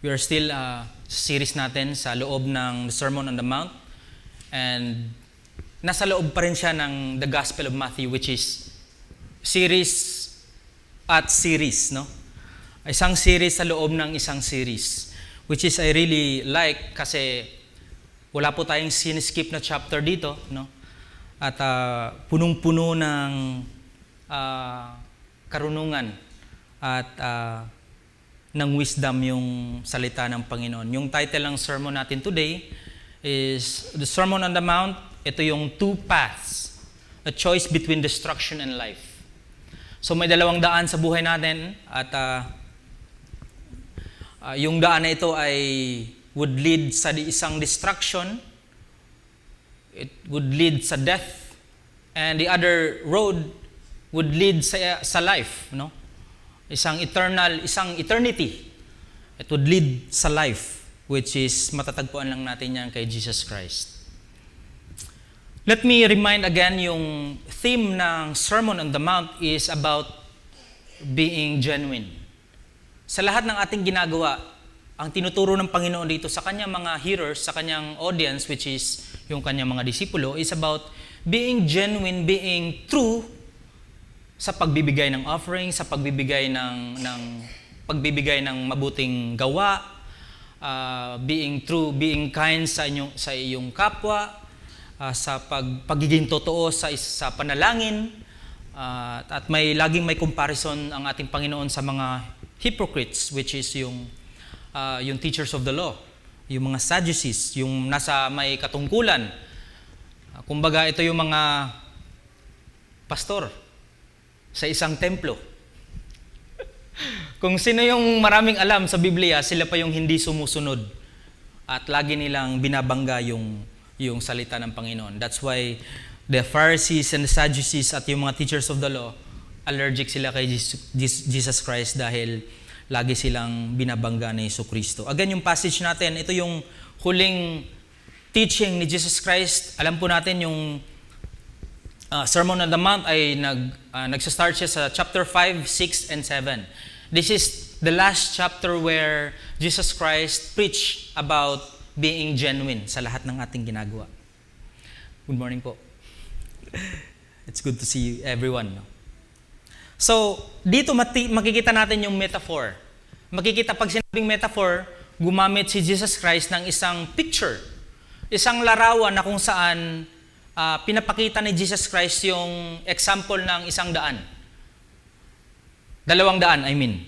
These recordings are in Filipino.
We are still series natin sa loob ng Sermon on the Mount. And nasa loob pa rin siya ng The Gospel of Matthew, which is series at series, no? Isang series sa loob ng isang series, which is I really like kasi wala po tayong siniskip na chapter dito, no? At punong-puno ng karunungan at ng wisdom yung salita ng Panginoon. Yung title ng sermon natin today is The Sermon on the Mount. Ito yung two paths, a choice between destruction and life. So may dalawang daan sa buhay natin at yung daan na ito ay would lead sa isang destruction, it would lead sa death, and the other road would lead sa life, no? Isang eternity. It would lead sa life, which is matatagpuan lang natin yan kay Jesus Christ. Let me remind again, yung theme ng Sermon on the Mount is about being genuine. Sa lahat ng ating ginagawa, ang tinuturo ng Panginoon dito sa kanyang mga hearers, sa kanyang audience, which is yung kanyang mga disipulo, is about being genuine, being true sa pagbibigay ng offering, sa pagbibigay ng mabuting gawa, being true, being kind sa iyong kapwa, sa pagiging totoo sa panalangin, at laging may comparison ang ating Panginoon sa mga hypocrites, which is yung teachers of the law, yung mga Sadducees, yung nasa may katungkulan. Kumbaga ito yung mga pastor sa isang templo. Kung sino yung maraming alam sa Biblia, sila pa yung hindi sumusunod at lagi nilang binabangga yung salita ng Panginoon. That's why the Pharisees and the Sadducees at yung mga teachers of the law, allergic sila kay Jesus Christ dahil lagi silang binabangga ni Jesucristo. Again, yung passage natin, ito yung huling teaching ni Jesus Christ. Alam po natin yung Sermon on the Mount ay nagsa-start siya sa chapter 5, 6, and 7. This is the last chapter where Jesus Christ preached about being genuine sa lahat ng ating ginagawa. Good morning po. It's good to see everyone. So, dito makikita natin yung metaphor. Pag sinabing metaphor, gumamit si Jesus Christ ng isang picture. Isang larawan na kung saan pinapakita ni Jesus Christ yung example ng isang daan. Dalawang daan, I mean.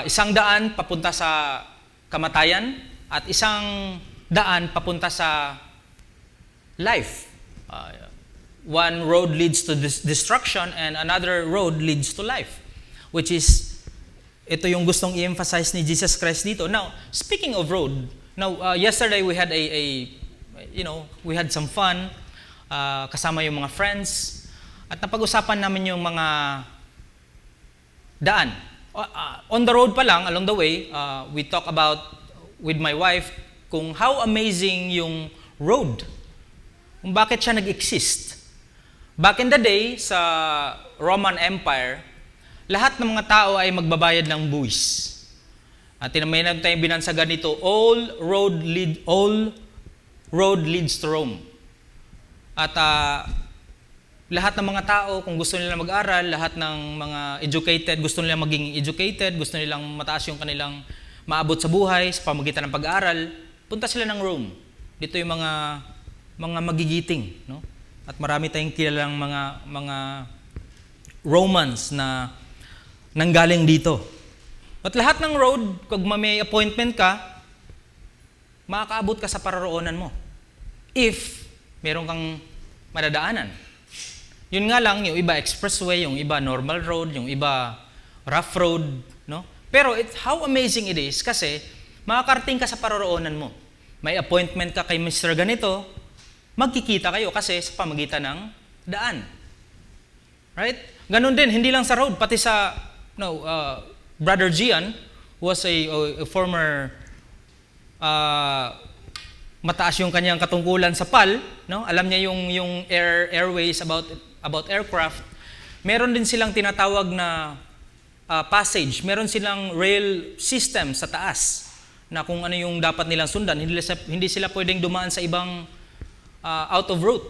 Isang daan papunta sa kamatayan at isang daan papunta sa life. One road leads to destruction and another road leads to life. Which is, ito yung gustong i-emphasize ni Jesus Christ dito. Now, speaking of road, yesterday we had we had some fun kasama yung mga friends at napag-usapan namin yung mga daan. On the road pa lang, along the way, we talk about with my wife kung how amazing yung road. Kung bakit siya nag-exist. Back in the day, sa Roman Empire, lahat ng mga tao ay magbabayad ng buwis. At may tayong binansagan nito, all road leads to Rome. At lahat ng mga tao, kung gusto nila mag-aral, lahat ng mga educated, gusto nila maging educated, gusto nilang mataas yung kanilang maabot sa buhay, sa pamagitan ng pag-aaral, punta sila ng Rome. Dito yung mga magigiting, no? At marami tayong kilalang mga Romans na nanggaling dito. At lahat ng road, kung may appointment ka, makakaabot ka sa paroroonan mo. If meron kang madadaanan. Yun nga lang, yung iba expressway, yung iba normal road, yung iba rough road, no? Pero how amazing it is kasi makakarating ka sa paroroonan mo. May appointment ka kay Mr. Ganito, magkikita kayo kasi sa pamagitan ng daan. Right? Ganun din, hindi lang sa road, pati sa Brother Gian was a former mataas yung kanyang katungkulan sa PAL, no? Alam niya yung airways about aircraft. Meron din silang tinatawag na passage, meron silang rail system sa taas na kung ano yung dapat nilang sundan. Hindi sila pwedeng dumaan sa ibang out of route,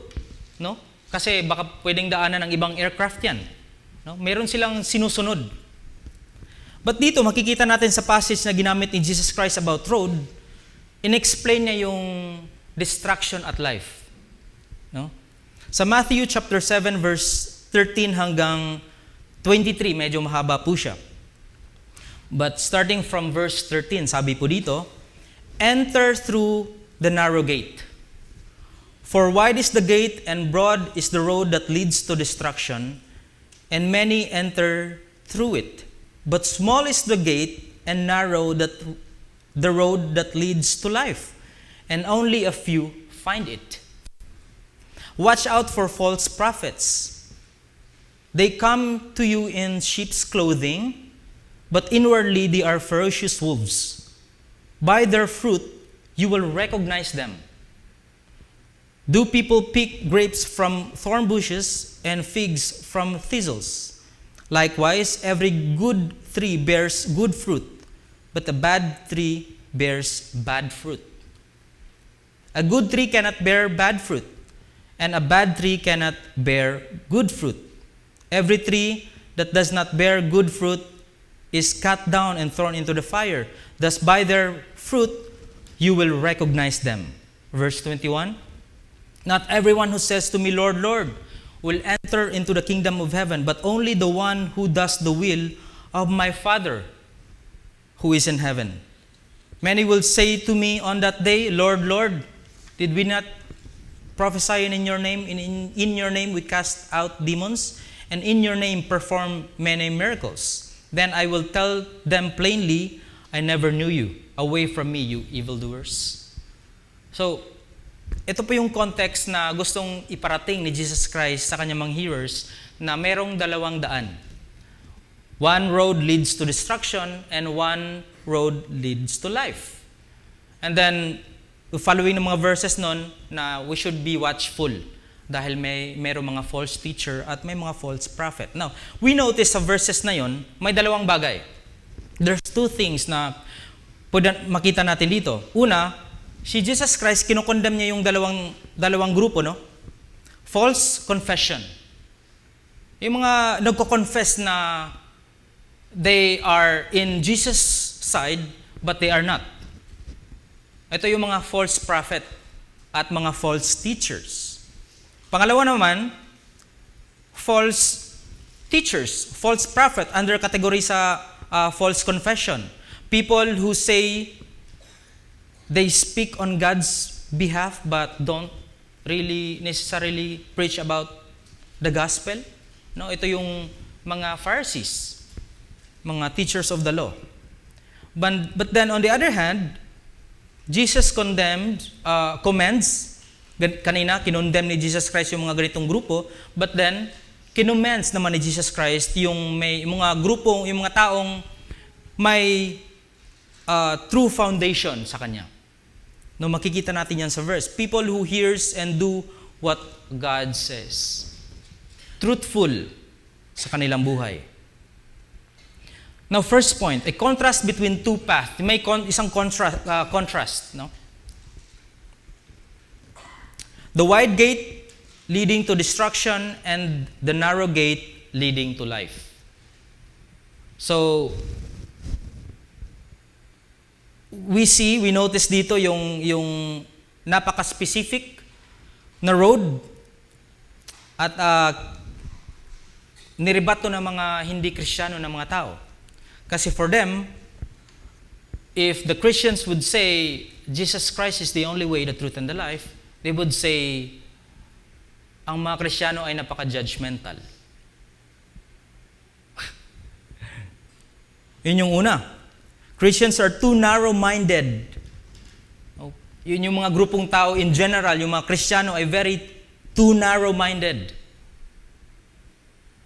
no? Kasi baka pwedeng daanan ng ibang aircraft yan. No? Meron silang sinusunod. But dito, makikita natin sa passage na ginamit ni Jesus Christ about road, in-explain niya yung destruction at life. No? Sa Matthew chapter 7 verse 13 hanggang 23, medyo mahaba po siya. But starting from verse 13, sabi po dito, "Enter through the narrow gate. For wide is the gate and broad is the road that leads to destruction, and many enter through it. But small is the gate and narrow the road that leads to life, and only a few find it. Watch out for false prophets. They come to you in sheep's clothing, but inwardly they are ferocious wolves. By their fruit you will recognize them. Do people pick grapes from thorn bushes and figs from thistles? Likewise, every good tree bears good fruit, but a bad tree bears bad fruit. A good tree cannot bear bad fruit, and a bad tree cannot bear good fruit. Every tree that does not bear good fruit is cut down and thrown into the fire. Thus by their fruit you will recognize them." Verse 21, "Not everyone who says to me, 'Lord, Lord,' will enter into the kingdom of heaven, but only the one who does the will of my Father who is in heaven. Many will say to me on that day, 'Lord, Lord, did we not prophesy in your name? In your name we cast out demons, and in your name perform many miracles?' Then I will tell them plainly, 'I never knew you. Away from me, you evildoers.'" So, ito po yung context na gustong iparating ni Jesus Christ sa kanyang mga hearers na merong dalawang daan. One road leads to destruction and one road leads to life. And then, following ng mga verses nun na we should be watchful dahil merong mga false teacher at may mga false prophet. Now, we notice sa verses na yon, may dalawang bagay. There's two things na makita natin dito. Una, si Jesus Christ, kinukondemn niya yung dalawang grupo, no? False confession. Yung mga nagko-confess na they are in Jesus' side, but they are not. Ito yung mga false prophet at mga false teachers. Pangalawa naman, false teachers, false prophet, under category sa false confession. People who say they speak on God's behalf but don't really necessarily preach about the gospel. No, ito yung mga Pharisees, mga teachers of the law. But then on the other hand, Jesus commends, kanina kinondemn ni Jesus Christ yung mga ganitong grupo, but then kinomends naman ni Jesus Christ yung may mga grupong, yung mga taong may true foundation sa kanya. No, makikita natin yan sa verse. People who hears and do what God says. Truthful sa kanilang buhay. Now, first point, a contrast between two paths. May isang contrast, no? The wide gate leading to destruction and the narrow gate leading to life. So, we notice dito yung napaka-specific na road at niribato ng mga hindi Kristiyano na mga tao. Kasi for them, if the Christians would say Jesus Christ is the only way, the truth, and the life, they would say ang mga Kristiyano ay napaka-judgmental. Yun yung una. Christians are too narrow-minded. Yun yung mga grupong tao in general, yung mga Kristiyano ay very too narrow-minded.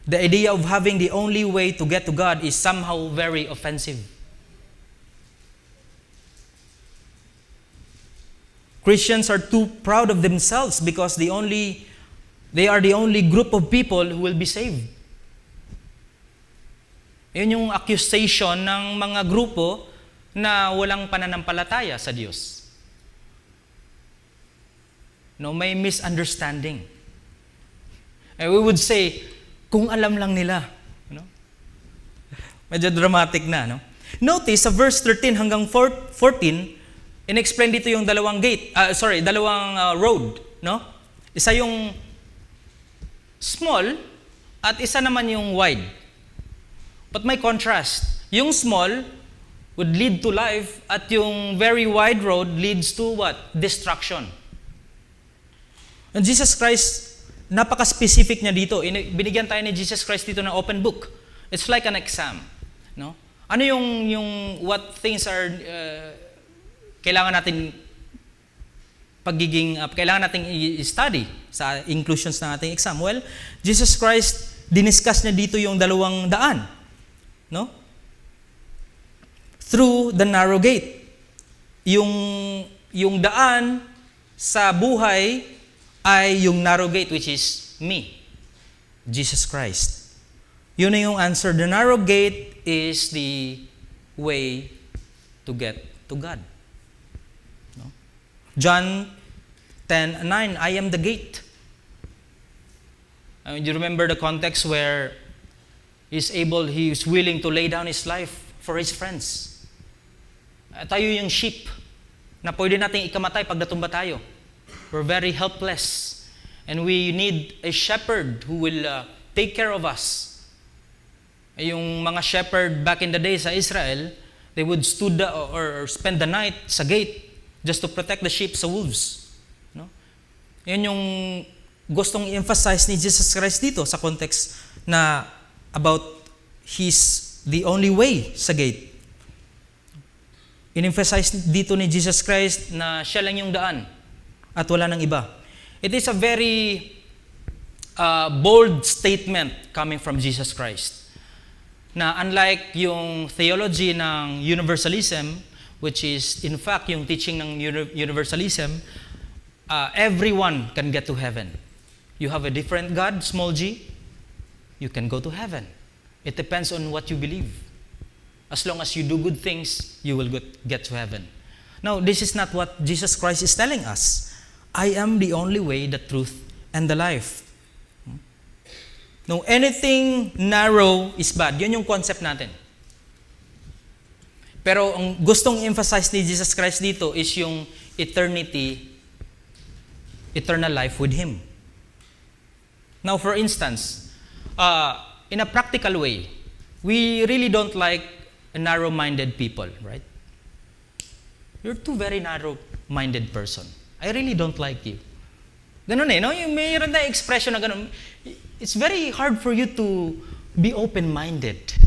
The idea of having the only way to get to God is somehow very offensive. Christians are too proud of themselves because they are the only group of people who will be saved. Yun yung accusation ng mga grupo na walang pananampalataya sa Diyos. No, may misunderstanding. And we would say, kung alam lang nila. No? Medyo dramatic na. No? Notice sa verse 13 hanggang 14, in-explain dito yung dalawang road. No? Isa yung small at isa naman yung wide. But may contrast. Yung small would lead to life at yung very wide road leads to what? Destruction. And Jesus Christ, napaka-specific niya dito. Binigyan tayo ni Jesus Christ dito ng open book. It's like an exam. No? Ano yung what things are kailangan natin kailangan nating i-study sa inclusions ng ating exam? Well, Jesus Christ, diniscuss niya dito yung dalawang daan. No? Through the narrow gate. Yung daan sa buhay ay yung narrow gate, which is me, Jesus Christ. Yun na yung answer. The narrow gate is the way to get to God. No? John 10:9, I am the gate. I mean, you remember the context where he is willing to lay down his life for his friends. Tayo yung sheep na pwede nating ikamatay pag natumba tayo. We're very helpless. And we need a shepherd who will take care of us. Yung mga shepherd back in the day sa Israel, they would stood or spend the night sa gate just to protect the sheep sa wolves. No? Yan yung gustong i-emphasize ni Jesus Christ dito sa context na about He's the only way sa gate. In-emphasize dito ni Jesus Christ na siya lang yung daan at wala nang iba. It is a very bold statement coming from Jesus Christ. Na unlike yung theology ng universalism, which is in fact yung teaching ng universalism, everyone can get to heaven. You have a different God, small g, you can go to heaven. It depends on what you believe. As long as you do good things, you will get to heaven. Now, this is not what Jesus Christ is telling us. I am the only way, the truth, and the life. No, anything narrow is bad. Yun yung concept natin. Pero ang gustong emphasize ni Jesus Christ dito is yung eternal life with Him. Now, for instance, in a practical way, we really don't like narrow-minded people, right? You're too very narrow-minded person. I really don't like you. Ganun no? Yung mayroon na expression na ganun. It's very hard for you to be open-minded.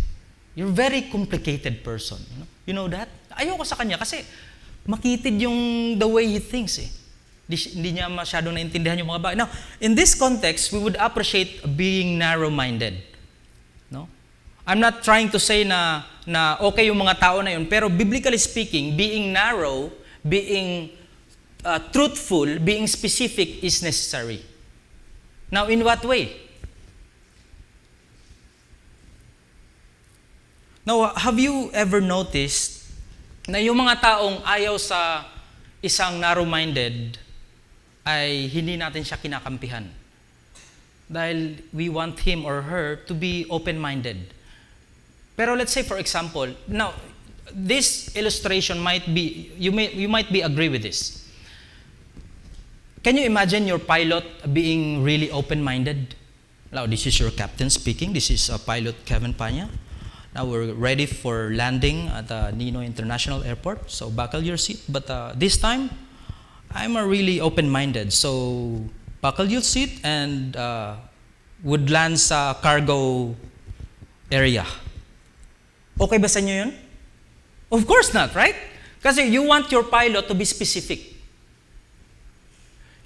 You're a very complicated person. You know that? Ayoko sa kanya kasi makitid yung the way he thinks eh. Hindi niya masyadong naintindihan yung mga bagay. Now, in this context, we would appreciate being narrow-minded. No? I'm not trying to say na okay yung mga tao na yun, pero biblically speaking, being narrow, being truthful, being specific is necessary. Now, in what way? Now, have you ever noticed na yung mga taong ayaw sa isang narrow-minded ay hindi natin siya kinakampihan? Dahil we want him or her to be open-minded. Pero let's say, for example, now, this illustration might be, you might be agree with this. Can you imagine your pilot being really open-minded? Now, this is your captain speaking. This is pilot Kevin Panya. Now, we're ready for landing at Ninoy International Airport. So, buckle your seat. But this time, I'm really open-minded. So, buckle your seat and would land sa cargo area. Okay ba sa inyo yun? Of course not, right? Kasi you want your pilot to be specific.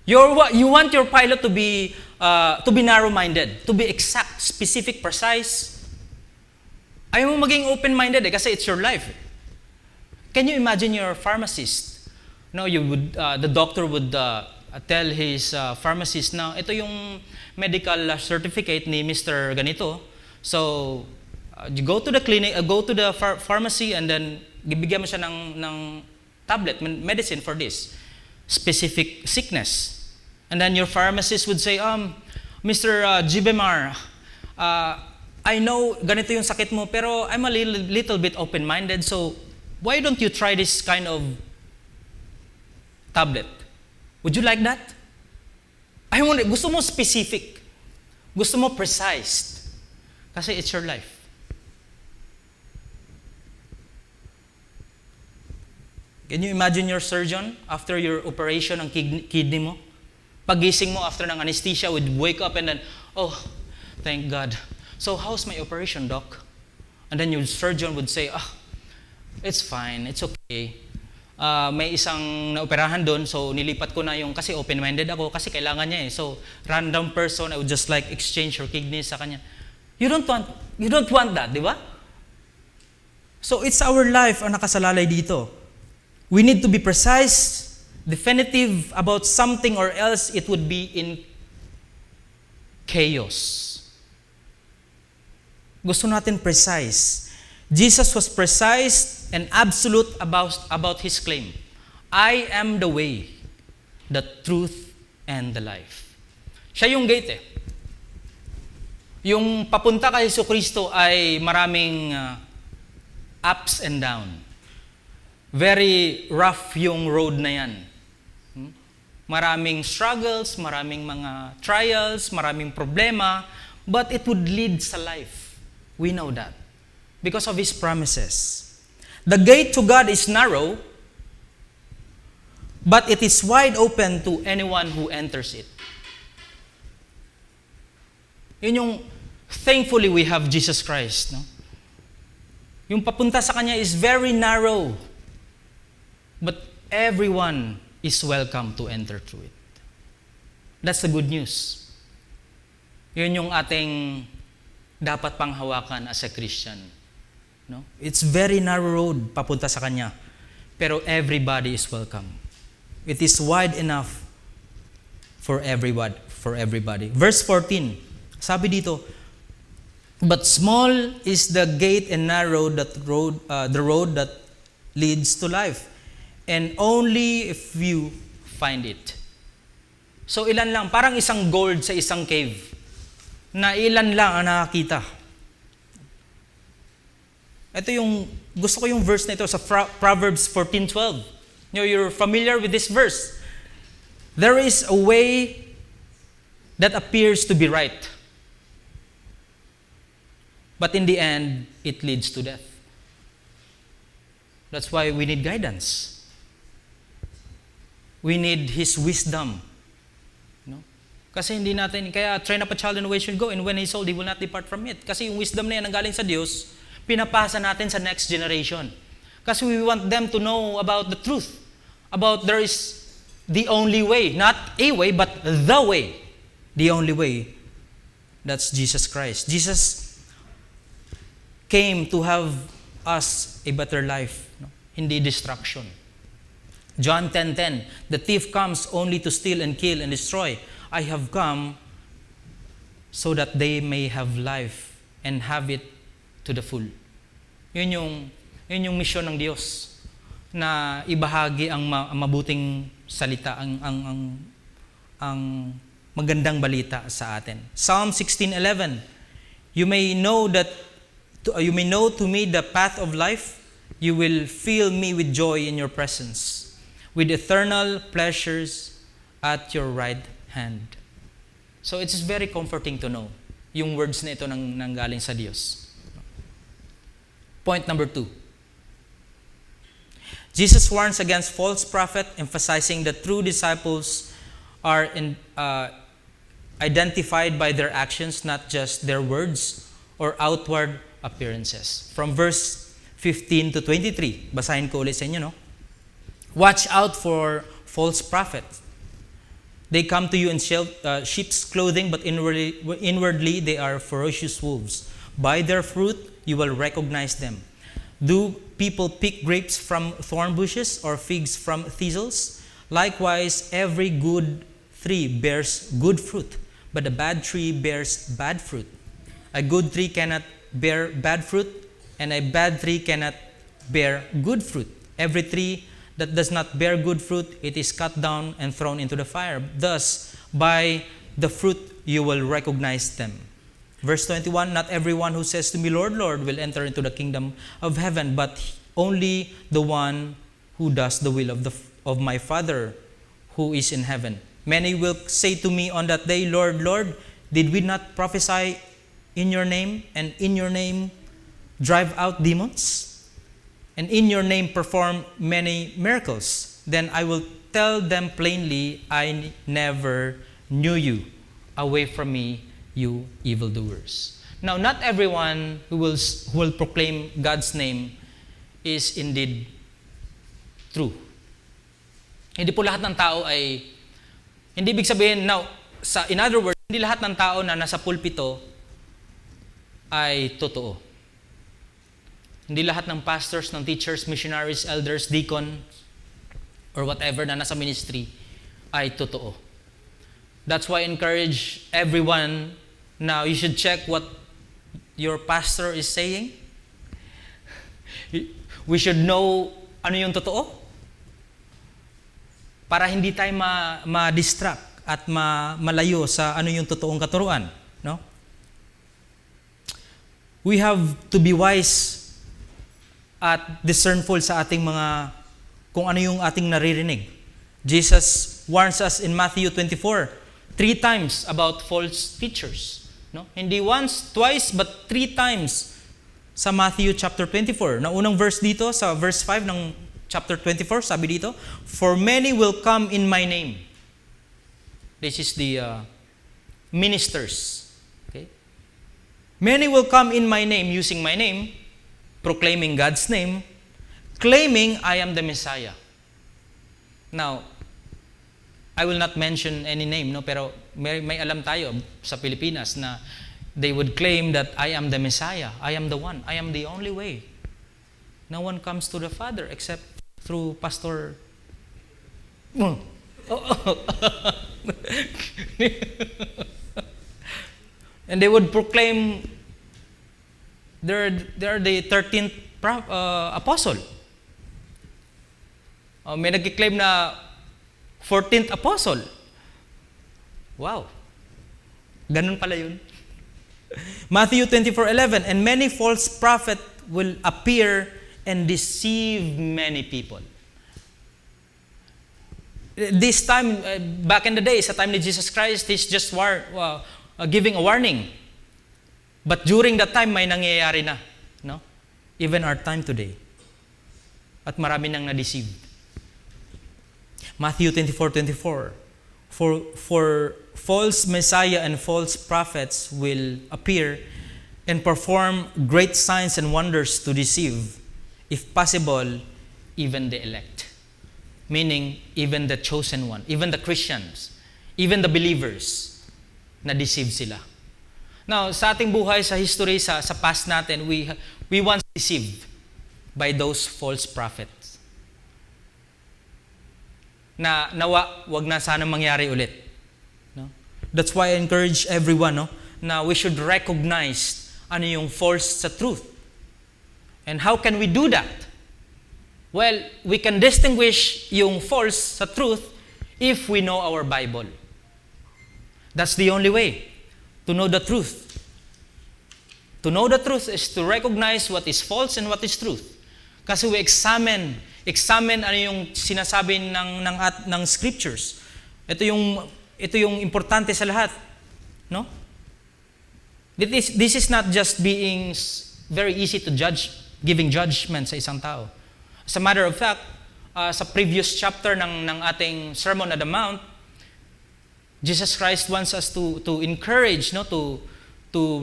You want your pilot to be narrow-minded, to be exact, specific, precise. Ayaw mo maging open-minded kasi it's your life. Can you imagine your pharmacist? No, the doctor would tell his pharmacist na ito yung medical certificate ni Mr. Ganito. So, You go to the clinic, go to the pharmacy, and then bibigyan mo siya ng tablet, medicine for this specific sickness. And then your pharmacist would say, Mr. Jibemar, I know ganito yung sakit mo, pero I'm a little bit open-minded, so why don't you try this kind of tablet? Would you like that? Gusto mo specific. Gusto mo precise. Kasi it's your life. Can you imagine your surgeon after your operation ng kidney mo? Pagising mo after ng anesthesia would wake up and then, oh, thank God. So how's my operation, doc? And then your surgeon would say, it's fine, it's okay. May isang naoperahan doon, so nilipat ko na yung, kasi open-minded ako, kasi kailangan niya eh. So, random person, I would just like exchange your kidneys sa kanya. You don't want that, di ba? So, it's our life ang nakasalalay dito. We need to be precise, definitive about something, or else it would be in chaos. Gusto natin precise. Jesus was precise and absolute about his claim. I am the way, the truth, and the life. Siya yung gate eh. Yung papunta kay Jesucristo ay maraming ups and down. Very rough yung road na yan. Maraming struggles, maraming mga trials, maraming problema, but it would lead sa life. We know that. Because of His promises. The gate to God is narrow, but it is wide open to anyone who enters it. Yun yung, thankfully we have Jesus Christ. No? Yung papunta sa Kanya is very narrow, but everyone is welcome to enter through it. That's the good news. Yun yung ating dapat panghawakan as a Christian. No? It's very narrow road papunta sa Kanya. Pero everybody is welcome. It is wide enough for everybody. Verse 14, sabi dito, but small is the gate and narrow the road that leads to life, and only a few find it. So ilan lang, parang isang gold sa isang cave, na ilan lang ang nakakita. Ito yung, gusto ko yung verse na ito sa Proverbs 14:12. You're familiar with this verse. There is a way that appears to be right, but in the end, it leads to death. That's why we need guidance. We need His wisdom. No? Kasi hindi natin, kaya train up a child in the way he should go, and when he's old, he will not depart from it. Kasi yung wisdom na yan ang galing sa Diyos, pinapasa natin sa next generation. Kasi we want them to know about the truth. About there is the only way. Not a way, but the way. The only way. That's Jesus Christ. Jesus came to have us a better life. No? Hindi destruction. John 10:10, the thief comes only to steal and kill and destroy. I have come so that they may have life and have it to the full. Yun yung mission ng Diyos, na ibahagi ang mabuting salita, ang magandang balita sa atin. Psalm 16:11, you may know to me the path of life. You will fill me with joy in your presence, with eternal pleasures at your right hand. So it's very comforting to know yung words na ito nang galing sa Diyos. Point number 2. Jesus warns against false prophet, emphasizing that true disciples are identified by their actions, not just their words or outward appearances. From verse 15 to 23, basahin ko ulit sa inyo, no? Watch out for false prophets. They come to you in sheep's clothing, but inwardly they are ferocious wolves. By their fruit you will recognize them. Do people pick grapes from thorn bushes or figs from thistles? Likewise, every good tree bears good fruit, but a bad tree bears bad fruit. A good tree cannot bear bad fruit, and a bad tree cannot bear good fruit. Every tree that does not bear good fruit, it is cut down and thrown into the fire. Thus, by the fruit you will recognize them. Verse 21, not everyone who says to me, Lord, Lord, will enter into the kingdom of heaven, but only the one who does the will of my Father who is in heaven. Many will say to me on that day, Lord, Lord, did we not prophesy in your name, and in your name drive out demons, and in your name perform many miracles? Then I will tell them plainly, I never knew you. Away from me, you evildoers. Now, not everyone who will proclaim God's name is indeed true. Hindi po lahat ng tao ay, hindi ibig sabihin, in other words, hindi lahat ng tao na nasa pulpito ay totoo. Hindi lahat ng pastors, ng teachers, missionaries, elders, deacon, or whatever na nasa ministry ay totoo. That's why I encourage everyone now, you should check what your pastor is saying. We should know ano yung totoo para hindi tayo ma-distract at malayo sa ano yung totoong katuruan, no? We have to be wise at discernful sa ating mga kung ano yung ating naririnig. Jesus warns us in Matthew 24, 3 times about false teachers, no? Hindi once, twice, but 3 times sa Matthew chapter 24. Na unang verse dito, sa verse 5 ng chapter 24, sabi dito, for many will come in my name. This is the ministers. Okay? Many will come in my name, using my name, proclaiming God's name, claiming I am the Messiah. Now, I will not mention any name, no, pero may alam tayo sa Pilipinas na they would claim that I am the Messiah, I am the one, I am the only way. No one comes to the Father except through Pastor. And they would proclaim they're the 13th apostle. May nagkiklaim na 14th apostle. Wow. Ganun pala yun. Matthew 24:11, and many false prophets will appear and deceive many people. This time, back in the day, sa time ni Jesus Christ, He's just giving a warning. But during that time, may nangyayari na. No? Even our time today. At marami nang na-deceive. Matthew 24:24, for false Messiah and false prophets will appear and perform great signs and wonders to deceive, if possible, even the elect. Meaning, even the chosen one, even the Christians, even the believers, na-deceive sila. Now, sa ating buhay, sa history, sa past natin, we once deceived by those false prophets. Na nawa, wag na sana mangyari ulit. No? That's why I encourage everyone, no, na we should recognize ano yung false sa truth. And how can we do that? Well, we can distinguish yung false sa truth if we know our Bible. That's the only way to know the truth. To know the truth is to recognize what is false and what is truth. Kasi we examine ano yung sinasabi ng scriptures. Ito yung importante sa lahat, no? This is not just being very easy to judge, giving judgment sa isang tao. As a matter of fact, sa previous chapter ng ating Sermon on the Mount, Jesus Christ wants us to encourage, no, to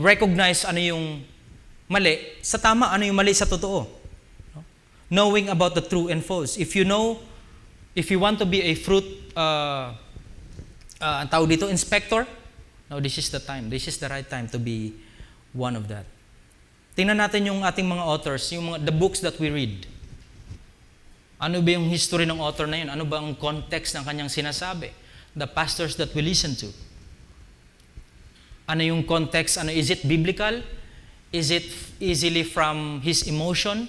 recognize ano yung mali sa tama, ano yung mali sa totoo. No? Knowing about the true and false. If you want to be a fruit, ang tawag dito, inspector, no, this is the time. This is the right time to be one of that. Tingnan natin yung ating mga authors, the books that we read. Ano ba yung history ng author na yun? Ano ba ang context ng kanyang sinasabi? The pastors that we listen to. Ano yung context? Is it biblical? Is it easily from his emotion?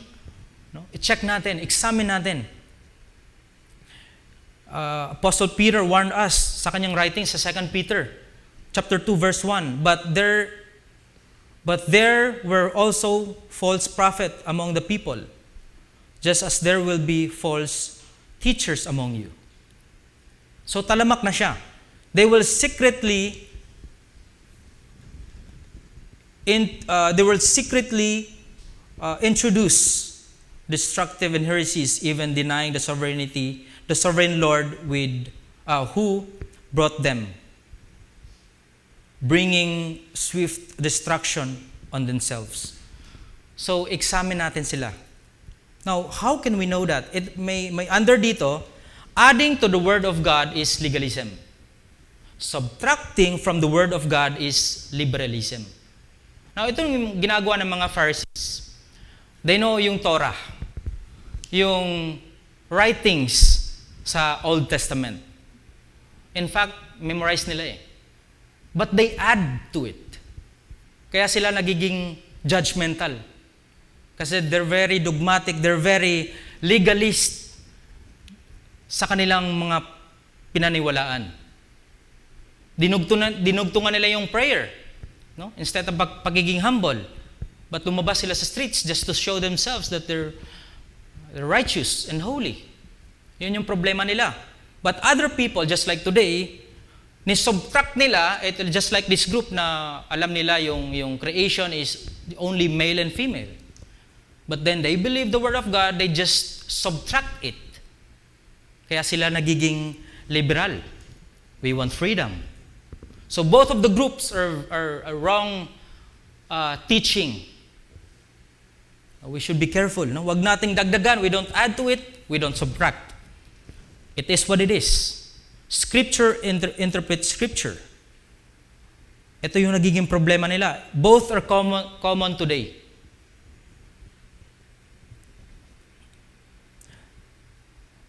No? I-check natin, examine natin. Apostle Peter warned us sa kanyang writing sa 2 Peter chapter 2 verse 1, but there were also false prophets among the people, just as there will be false teachers among you. So talamak na siya. They will secretly introduce destructive and heresies, even denying the sovereign Lord who brought them, bringing swift destruction on themselves. So, examine natin sila. Now, how can we know that? It may under dito, adding to the Word of God is legalism. Subtracting from the Word of God is liberalism. Now, ito yung ginagawa ng mga Pharisees. They know yung Torah, yung writings sa Old Testament. In fact, memorize nila eh. But they add to it. Kaya sila nagiging judgmental. Kasi they're very dogmatic, they're very legalist sa kanilang mga pinaniwalaan. Dinugtungan nila yung prayer, no? Instead of pagiging humble. But lumabas sila sa streets just to show themselves that they're righteous and holy. Yun yung problema nila. But other people, just like today, ni-subtract nila, just like this group na alam nila yung creation is only male and female. But then they believe the Word of God, they just subtract it. Kaya sila nagiging liberal. We want freedom. So both of the groups are wrong teaching. We should be careful. No? Wag nating dagdagan. We don't add to it. We don't subtract. It is what it is. Scripture interprets Scripture. Ito yung nagiging problema nila. Both are common today.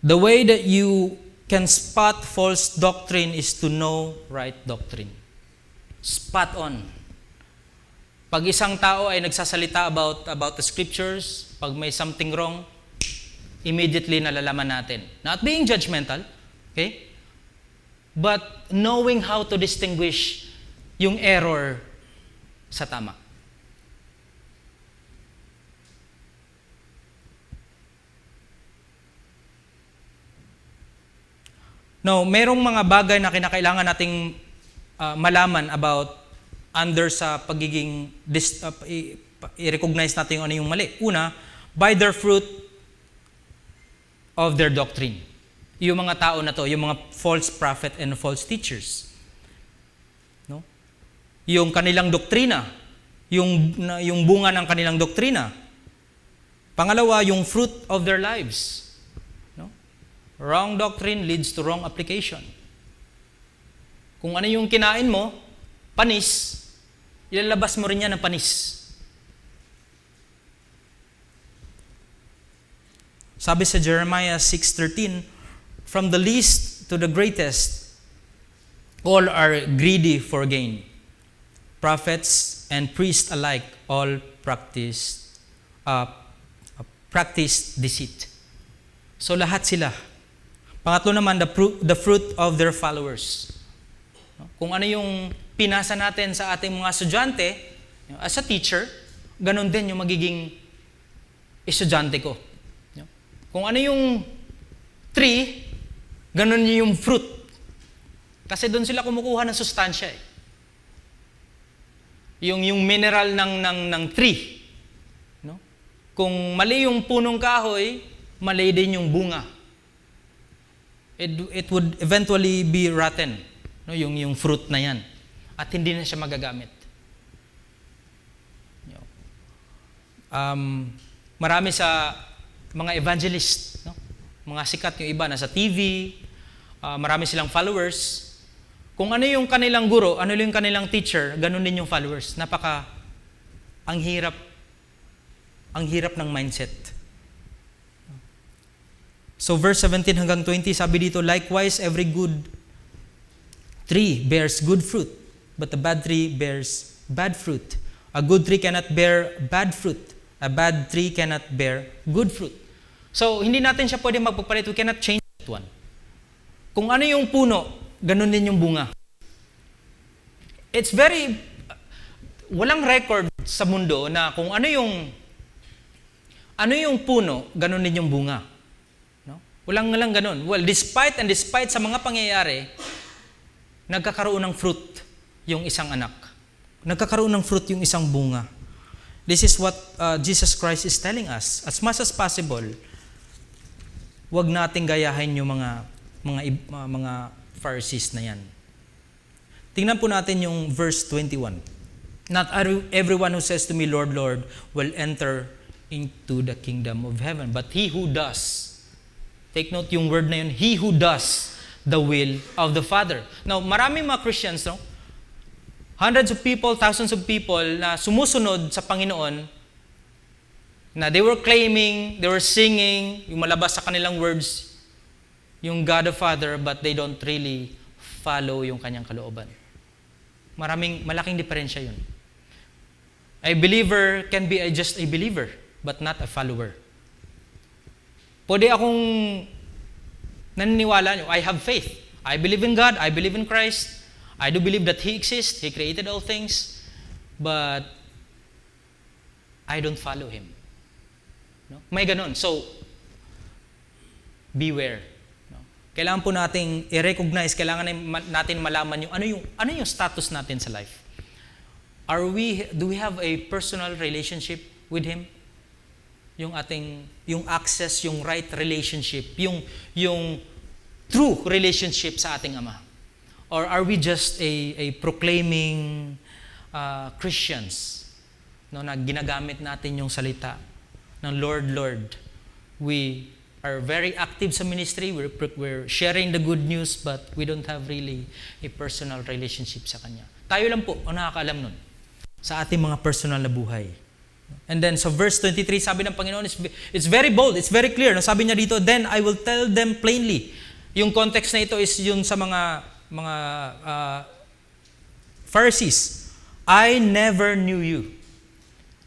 The way that you can spot false doctrine is to know right doctrine. Spot on. Pag isang tao ay nagsasalita about the scriptures, pag may something wrong, immediately nalalaman natin. Not being judgmental, okay? But knowing how to distinguish yung error sa tama. No, merong mga bagay na kinakailangan nating malaman about under sa pagiging i-recognize natin yung ano yung mali. Una, by their fruit of their doctrine. Yung mga tao na to, yung mga false prophet and false teachers. No? Yung kanilang doktrina, yung bunga ng kanilang doktrina. Pangalawa, yung fruit of their lives. Wrong doctrine leads to wrong application. Kung ano yung kinain mo, panis, ilalabas mo rin yan ng panis. Sabi sa Jeremiah 6:13, from the least to the greatest, all are greedy for gain. Prophets and priests alike all practice deceit. So lahat sila. Pangatlo naman, the fruit of their followers. Kung ano yung pinasa natin sa ating mga estudyante, as a teacher, ganun din yung magiging estudyante ko. Kung ano yung tree, ganun yung fruit. Kasi doon sila kumukuha ng sustansya eh. Yung mineral ng tree. No? Kung mali yung punong kahoy, mali din yung bunga. It would eventually be rotten, no, yung fruit na yan, at hindi na siya magagamit. Marami sa mga evangelist, no, mga sikat yung iba nasa TV, marami silang followers. Kung ano yung kanilang guro, ano yung kanilang teacher, ganun din yung followers. Ang hirap ng mindset. So verse 17 hanggang 20, sabi dito, likewise, every good tree bears good fruit, but the bad tree bears bad fruit. A good tree cannot bear bad fruit. A bad tree cannot bear good fruit. So, hindi natin siya pwede magpapalit. We cannot change that one. Kung ano yung puno, ganun din yung bunga. It's very, walang record sa mundo na kung ano yung puno, ganun din yung bunga. No? Walang ganun. Well, despite sa mga pangyayari, nagkakaroon ng fruit yung isang anak. Nagkakaroon ng fruit yung isang bunga. This is what Jesus Christ is telling us. As much as possible, wag nating gayahin yung mga Pharisees na yan. Tingnan po natin yung verse 21. Not everyone who says to me, Lord, Lord, will enter into the kingdom of heaven, but he who does. Take note yung word na yun, he who does the will of the Father. Now, maraming mga Christians, no? Hundreds of people, thousands of people na sumusunod sa Panginoon, na they were claiming, they were singing, yung malabas sa kanilang words, yung God the Father, but they don't really follow yung kanyang kalooban. Malaking diferensya yun. A believer can be just a believer, but not a follower. Pwede akong naniniwala, I have faith. I believe in God, I believe in Christ, I do believe that He exists, He created all things, but I don't follow Him. No? May ganun. So, beware. No? Kailangan po nating i-recognize, kailangan natin malaman yung ano yung status natin sa life. Do we have a personal relationship with Him? Yung access, yung right relationship, yung true relationship sa ating Ama? Or are we just a proclaiming Christians, no, na ginagamit natin yung salita ng Lord, Lord? We are very active sa ministry, we're sharing the good news, but we don't have really a personal relationship sa Kanya. Tayo lang po ang nakakaalam nun sa ating mga personal na buhay. And then, so verse 23, sabi ng Panginoon, it's very bold, it's very clear. No? Sabi niya dito, then I will tell them plainly. Yung context na ito is yun sa mga Pharisees. I never knew you.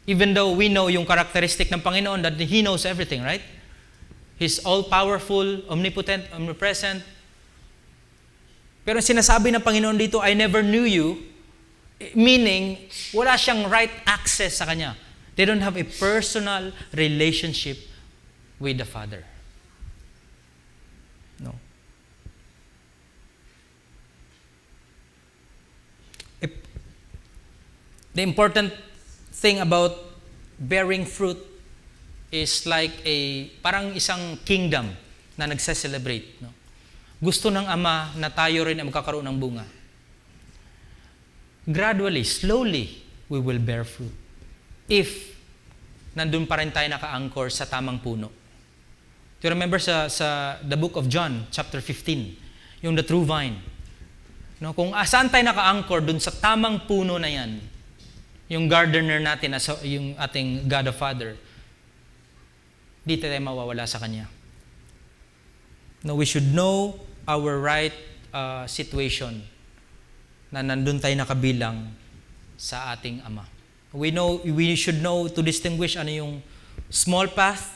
Even though we know yung characteristic ng Panginoon that He knows everything, right? He's all-powerful, omnipotent, omnipresent. Pero sinasabi ng Panginoon dito, I never knew you, meaning, wala siyang right access sa Kanya. They don't have a personal relationship with the Father. No. The important thing about bearing fruit is like parang isang kingdom na nagse-celebrate. No? Gusto ng Ama na tayo rin ay magkakaroon ng bunga. Gradually, slowly, we will bear fruit. If nandun pa rin tayo naka-anchor sa tamang puno. Do you remember sa the book of John, chapter 15, yung the true vine? No, kung saan tayo naka-anchor dun sa tamang puno na yan, yung gardener natin, yung ating God the Father, di tayo mawawala sa Kanya. No, we should know our right situation na nandun tayo nakabilang sa ating Ama. We should know to distinguish ano yung small path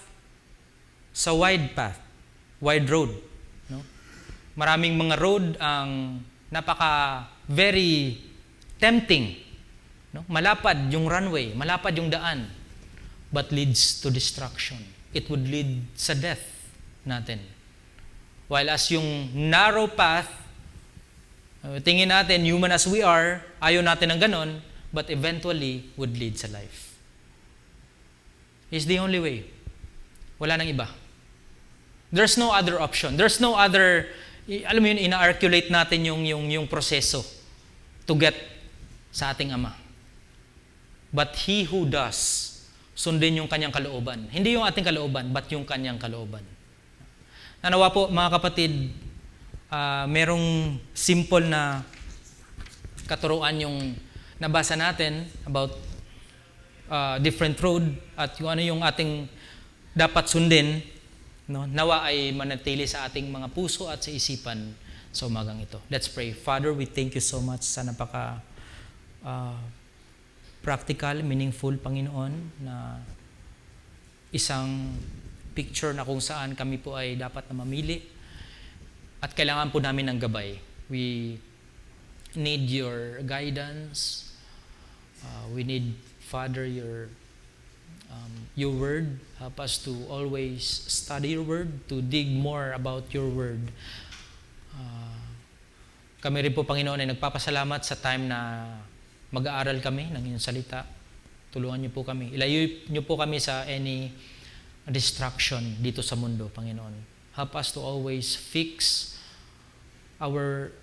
sa wide path, wide road. No? Maraming mga road ang very tempting. No? Malapad yung runway, malapad yung daan, but leads to destruction. It would lead sa death natin. While as yung narrow path, tingin natin, human as we are, ayaw natin ng ganon, but eventually would lead sa life. It's the only way. Wala nang iba. There's no other option. There's no other, alam mo yun, ina-articulate natin yung proseso to get sa ating Ama. But He who does, sundin yung Kanyang kalooban. Hindi yung ating kalooban, but yung Kanyang kalooban. Nanawa po, mga kapatid, merong simple na katuruan yung nabasa natin about different road at yung ating dapat sundin, no? Nawa ay manatili sa ating mga puso at sa isipan sa umagang ito. Let's pray. Father, we thank you so much sa napaka practical, meaningful, Panginoon, na isang picture na kung saan kami po ay dapat na mamili at kailangan po namin ng gabay. We need your guidance. We need, Father, your word. Help us to always study your word, to dig more about your word. Kami rin po, Panginoon, ay nagpapasalamat sa time na mag-aaral kami ng iyong salita. Tulungan niyo po kami. Ilayo niyo po kami sa any distraction dito sa mundo, Panginoon. Help us to always fix our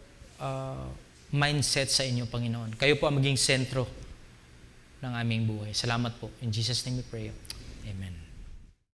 mindset sa inyo, Panginoon. Kayo po ang maging sentro ng aming buhay. Salamat po. In Jesus' name we pray. Amen.